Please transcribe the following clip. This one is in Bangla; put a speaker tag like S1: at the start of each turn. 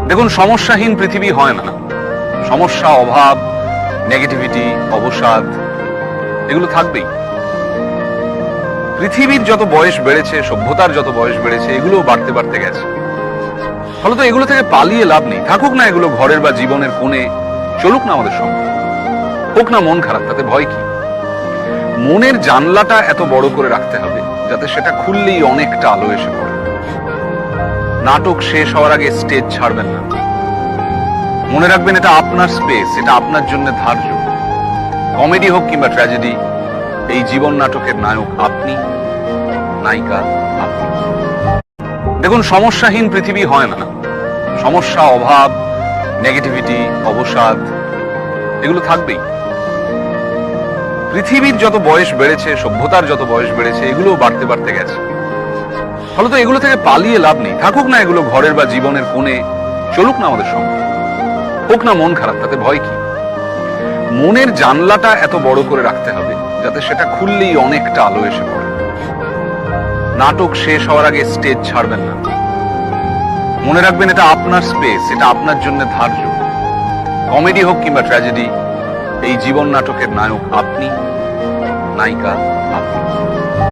S1: দেখুন, সমস্যাহীন পৃথিবী হয় না। সমস্যা, অভাব, নেগেটিভিটি, অবসাদ এগুলো থাকবেই। পৃথিবীর যত বয়স বেড়েছে, সভ্যতার যত বয়স বেড়েছে, এগুলো বাড়তে বাড়তে গেছে। ফলত এগুলো থেকে পালিয়ে লাভ নেই। থাকুক না এগুলো ঘরের বা জীবনের কোণে, চলুক না আমাদের সঙ্গে। হোক না মন খারাপ, তাতে ভয় কি? মনের জানলাটা এত বড় করে রাখতে হবে যাতে সেটা খুললেই অনেকটা আলো এসে পড়ে। নাটক শেষ হওয়ার আগে স্টেজ ছাড়বেন না। মনে রাখবেন, এটা আপনার স্পেস, এটা আপনার জন্য ধার্য। কমেডি হোক কিংবা ট্র্যাজেডি, এই জীবন নাটকের নায়ক আপনি, নায়িকা আপনি। দেখুন, সমস্যাহীন পৃথিবী হয় না। সমস্যা, অভাব, নেগেটিভিটি, অবসাদ এগুলো থাকবেই। পৃথিবীর যত বয়স বেড়েছে, সভ্যতার যত বয়স বেড়েছে, এগুলো বাড়তে বাড়তে গেছে। ফলত এগুলো থেকে পালিয়ে লাভ নেই। থাকুক না এগুলো ঘরের বা জীবনের কোণে, চলুক না আমাদের সঙ্গে। হোক না মন খারাপ, তাতে ভয় কি? মনের জানলাটা এত বড় করে রাখতে হবে যাতে সেটা খুললেই অনেকটা আলো এসে পড়ে। নাটক শেষ হওয়ার আগে স্টেজ ছাড়বেন না। মনে রাখবেন, এটা আপনার স্পেস, এটা আপনার জন্য ধার্য। কমেডি হোক কিংবা ট্র্যাজেডি, এই জীবন নাটকের নায়ক আপনি, নায়িকা আপনি।